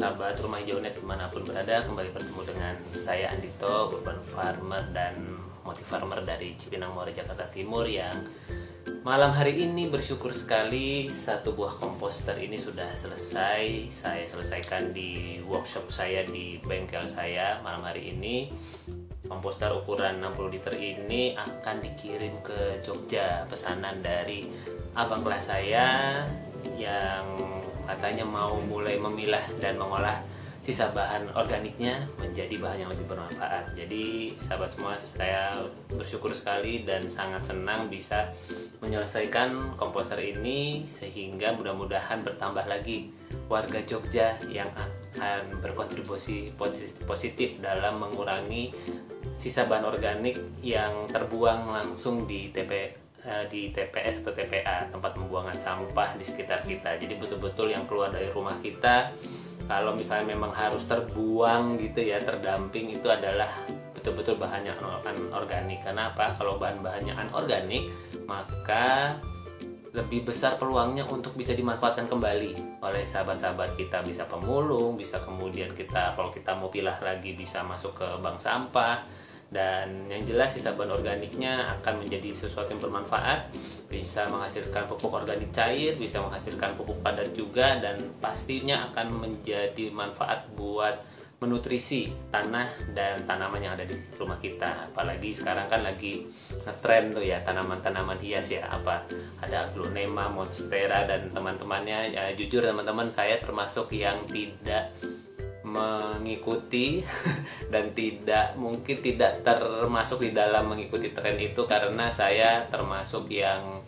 sahabat Rumah Hijau Net dimanapun berada, kembali bertemu dengan saya Andito, urban farmer dan motif farmer dari Cipinang Muara, Jakarta Timur, yang malam hari ini bersyukur sekali satu buah komposter ini sudah selesai. Saya selesaikan di workshop saya di bengkel saya malam hari ini. Komposter ukuran 60 liter ini akan dikirim ke Jogja, pesanan dari abang kelas saya yang katanya mau mulai memilah dan mengolah sisa bahan organiknya menjadi bahan yang lebih bermanfaat. Jadi sahabat semua, saya bersyukur sekali dan sangat senang bisa menyelesaikan komposter ini, sehingga mudah-mudahan bertambah lagi warga Jogja yang akan berkontribusi positif dalam mengurangi sisa bahan organik yang terbuang langsung di TPS atau TPA, tempat pembuangan sampah di sekitar kita. Jadi betul-betul yang keluar dari rumah kita, kalau misalnya memang harus terbuang gitu ya, terdamping, itu adalah betul-betul bahannya anorganik. Karena apa? Kalau bahan-bahannya anorganik, maka lebih besar peluangnya untuk bisa dimanfaatkan kembali oleh sahabat-sahabat kita. Bisa pemulung, bisa kemudian kita, kalau kita mau pilah lagi, bisa masuk ke bank sampah. Dan yang jelas sisa bahan organiknya akan menjadi sesuatu yang bermanfaat, bisa menghasilkan pupuk organik cair, bisa menghasilkan pupuk padat juga, dan pastinya akan menjadi manfaat buat menutrisi tanah dan tanaman yang ada di rumah kita. Apalagi sekarang kan lagi ngetren tuh ya, tanaman-tanaman hias ya, apa ada aglonema, monstera dan teman-temannya. Ya, jujur teman-teman, saya termasuk yang tidak mengikuti dan mungkin tidak termasuk di dalam mengikuti tren itu, karena saya termasuk yang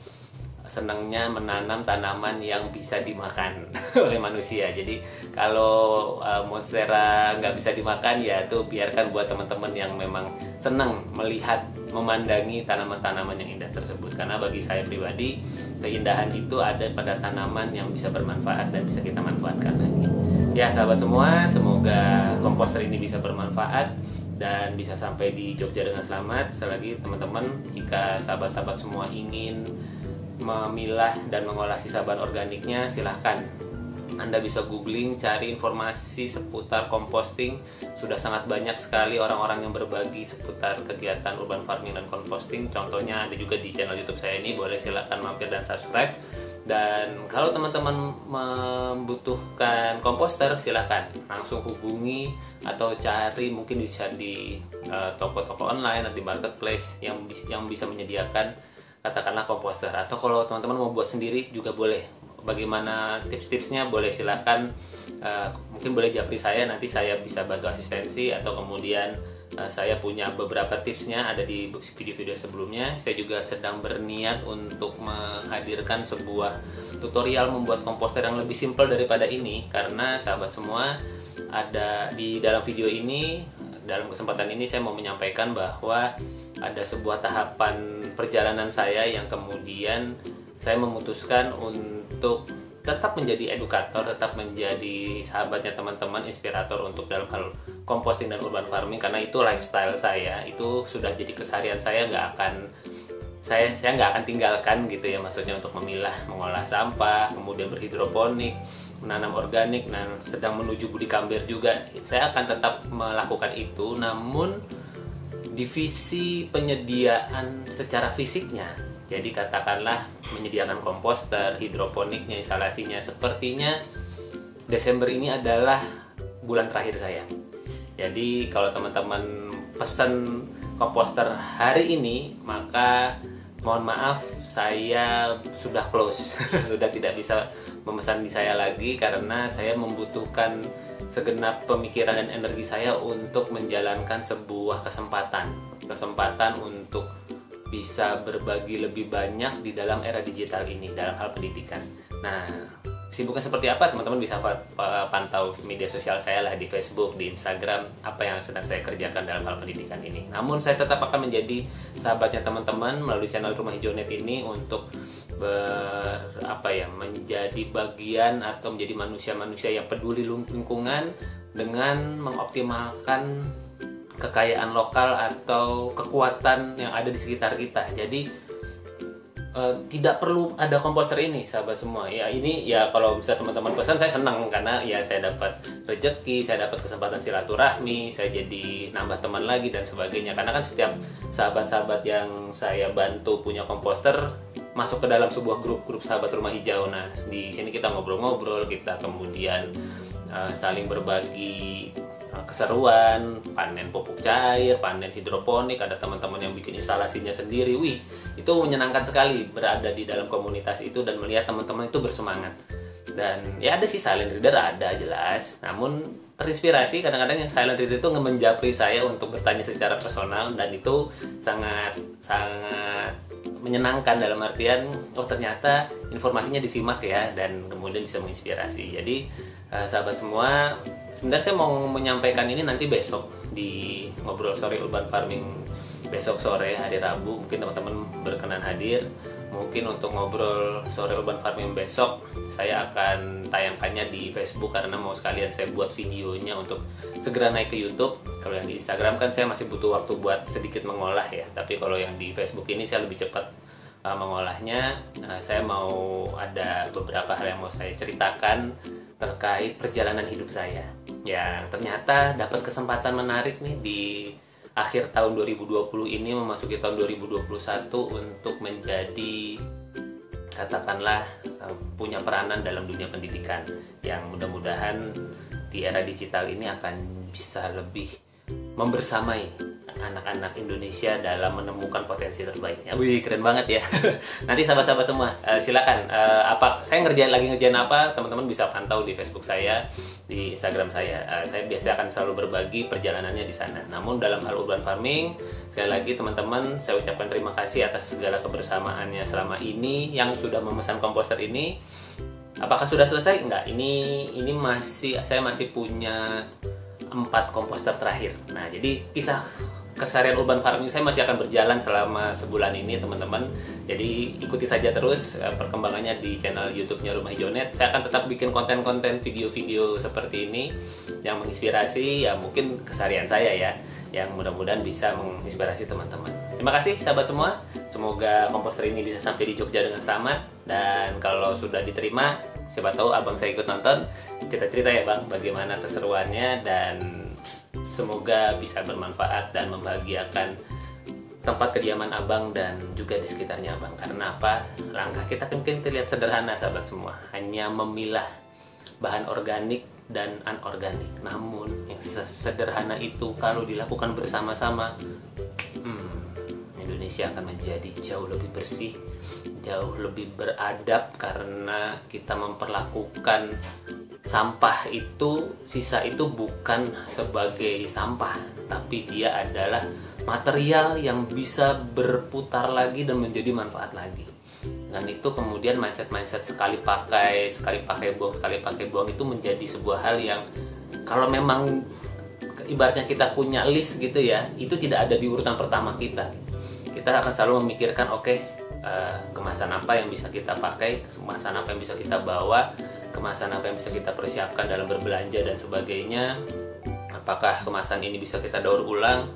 senangnya menanam tanaman yang bisa dimakan oleh manusia. Jadi kalau monstera nggak bisa dimakan, ya itu biarkan buat teman-teman yang memang senang melihat, memandangi tanaman-tanaman yang indah tersebut. Karena bagi saya pribadi, keindahan itu ada pada tanaman yang bisa bermanfaat dan bisa kita manfaatkan lagi. Ya sahabat semua, semoga komposter ini bisa bermanfaat dan bisa sampai di Jogja dengan selamat. Selagi teman-teman, jika sahabat-sahabat semua ingin memilah dan mengolah sisa bahan organiknya, silahkan Anda bisa googling, cari informasi seputar composting. Sudah sangat banyak sekali orang-orang yang berbagi seputar kegiatan urban farming dan composting. Contohnya ada juga di channel YouTube saya ini, boleh silahkan mampir dan subscribe. Dan kalau teman-teman membutuhkan komposter, silahkan langsung hubungi atau cari, mungkin bisa di toko-toko online atau di marketplace yang bisa menyediakan katakanlah komposter. Atau kalau teman-teman mau buat sendiri juga boleh. Bagaimana tips-tipsnya, boleh silahkan, mungkin boleh japri saya, nanti saya bisa bantu asistensi. Atau kemudian saya punya beberapa tipsnya ada di video-video sebelumnya. Saya juga sedang berniat untuk menghadirkan sebuah tutorial membuat komposter yang lebih simpel daripada ini. Karena sahabat semua, ada di dalam video ini, dalam kesempatan ini saya mau menyampaikan bahwa ada sebuah tahapan perjalanan saya yang kemudian saya memutuskan untuk tetap menjadi edukator, tetap menjadi sahabatnya teman-teman, inspirator untuk dalam hal composting dan urban farming. Karena itu lifestyle saya, itu sudah jadi keseharian saya, saya nggak akan tinggalkan gitu ya, maksudnya untuk memilah, mengolah sampah, kemudian berhidroponik, menanam organik, dan sedang menuju budi kambir juga. Saya akan tetap melakukan itu, namun divisi penyediaan secara fisiknya, jadi katakanlah menyediakan komposter, hidroponiknya, instalasinya, sepertinya Desember ini adalah bulan terakhir saya. Jadi kalau teman-teman pesan komposter hari ini, maka mohon maaf, saya sudah close sudah tidak bisa memesan di saya lagi, karena saya membutuhkan segenap pemikiran dan energi saya untuk menjalankan sebuah kesempatan untuk bisa berbagi lebih banyak di dalam era digital ini dalam hal pendidikan. Nah, kesibukan seperti apa, teman-teman bisa pantau media sosial saya lah, di Facebook, di Instagram, apa yang sedang saya kerjakan dalam hal pendidikan ini. Namun saya tetap akan menjadi sahabatnya teman-teman melalui channel Rumah Hijau Net ini untuk menjadi bagian atau menjadi manusia-manusia yang peduli lingkungan dengan mengoptimalkan kekayaan lokal atau kekuatan yang ada di sekitar kita. Jadi tidak perlu ada komposter ini, sahabat semua. Ya ini ya kalau bisa teman-teman pesan saya senang karena ya saya dapat rezeki, saya dapat kesempatan silaturahmi, saya jadi nambah teman lagi dan sebagainya. Karena kan setiap sahabat-sahabat yang saya bantu punya komposter masuk ke dalam sebuah grup sahabat rumah hijau. Nah, di sini kita ngobrol-ngobrol, kita kemudian saling berbagi keseruan, panen pupuk cair, panen hidroponik, ada teman-teman yang bikin instalasinya sendiri. Wih, itu menyenangkan sekali berada di dalam komunitas itu dan melihat teman-teman itu bersemangat. Dan ya ada sih silent reader, ada jelas. Namun terinspirasi kadang-kadang yang silent reader itu menjapri saya untuk bertanya secara personal, dan itu sangat menyenangkan dalam artian oh ternyata informasinya disimak ya, dan kemudian bisa menginspirasi. Jadi sahabat semua, sebenarnya saya mau menyampaikan ini nanti besok di Ngobrol Sore Urban Farming, besok sore hari Rabu, mungkin teman-teman berkenan hadir. Mungkin untuk Ngobrol Sore Urban Farming besok saya akan tayangkannya di Facebook karena mau sekalian saya buat videonya untuk segera naik ke YouTube. Kalau yang di Instagram kan saya masih butuh waktu buat sedikit mengolah ya, tapi kalau yang di Facebook ini saya lebih cepat mengolahnya. Saya mau ada beberapa hal yang mau saya ceritakan terkait perjalanan hidup saya yang ternyata dapat kesempatan menarik nih di akhir tahun 2020 ini memasuki tahun 2021 untuk menjadi katakanlah punya peranan dalam dunia pendidikan yang mudah-mudahan di era digital ini akan bisa lebih membersamai anak-anak Indonesia dalam menemukan potensi terbaiknya. Wih, keren banget ya. Nanti sahabat-sahabat semua, silakan saya ngerjain apa, teman-teman bisa pantau di Facebook saya, di Instagram saya. Saya biasanya akan selalu berbagi perjalanannya di sana. Namun dalam hal urban farming, sekali lagi teman-teman, saya ucapkan terima kasih atas segala kebersamaannya selama ini yang sudah memesan komposter ini. Apakah sudah selesai? Enggak. Ini saya masih punya 4 komposter terakhir. Nah, jadi kisah keseharian urban farming saya masih akan berjalan selama sebulan ini, teman-teman. Jadi ikuti saja terus perkembangannya di channel YouTube-nya Rumah Hijau Net. Saya akan tetap bikin konten-konten video-video seperti ini yang menginspirasi, ya mungkin keseharian saya ya, yang mudah-mudahan bisa menginspirasi teman-teman. Terima kasih sahabat semua. Semoga komposter ini bisa sampai di Jogja dengan selamat, dan kalau sudah diterima, siapa tahu abang saya ikut nonton, cerita-cerita ya bang bagaimana keseruannya, dan semoga bisa bermanfaat dan membahagiakan tempat kediaman abang dan juga di sekitarnya abang. Karena apa? Langkah kita mungkin terlihat sederhana sahabat semua, hanya memilah bahan organik dan anorganik. Namun yang sederhana itu kalau dilakukan bersama-sama, Indonesia akan menjadi jauh lebih bersih, jauh lebih beradab, karena kita memperlakukan sampah itu, sisa itu bukan sebagai sampah, tapi dia adalah material yang bisa berputar lagi dan menjadi manfaat lagi. Dan itu kemudian mindset sekali pakai buang itu menjadi sebuah hal yang kalau memang ibaratnya kita punya list gitu ya, itu tidak ada di urutan pertama kita. Kita akan selalu memikirkan kemasan apa yang bisa kita pakai, kemasan apa yang bisa kita bawa, kemasan apa yang bisa kita persiapkan dalam berbelanja dan sebagainya. Apakah kemasan ini bisa kita daur ulang?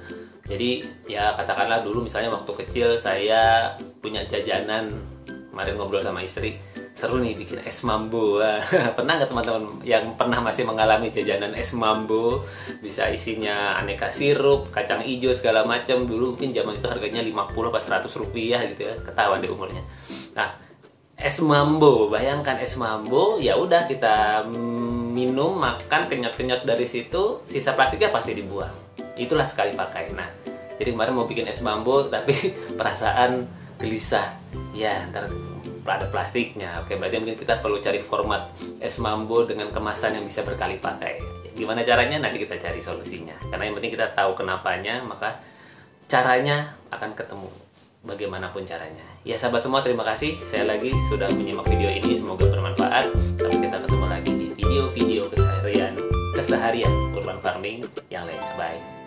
Jadi ya katakanlah dulu misalnya waktu kecil saya punya jajanan, kemarin ngobrol sama istri, seru nih bikin es mambo. Pernah nggak teman-teman yang pernah masih mengalami jajanan es mambo? Bisa isinya aneka sirup, kacang hijau segala macam. Dulu mungkin zaman itu harganya 50 atau 100 rupiah gitu ya, ketahuan deh umurnya. Nah, es mambo, bayangkan es mambo, ya udah kita minum, makan, kenyot-kenyot dari situ, sisa plastiknya pasti dibuang. Itulah sekali pakai. Nah, jadi kemarin mau bikin es mambo tapi perasaan gelisah. Ya, ntar ada plastiknya. Oke, berarti mungkin kita perlu cari format es mambo dengan kemasan yang bisa berkali pakai. Gimana caranya? Nanti kita cari solusinya. Karena yang penting kita tahu kenapanya, maka caranya akan ketemu. Bagaimanapun caranya. Ya sahabat semua, terima kasih. Saya lagi sudah menyimak video ini. Semoga bermanfaat. Tapi kita ketemu lagi di video-video keseharian urban farming yang lainnya. Bye.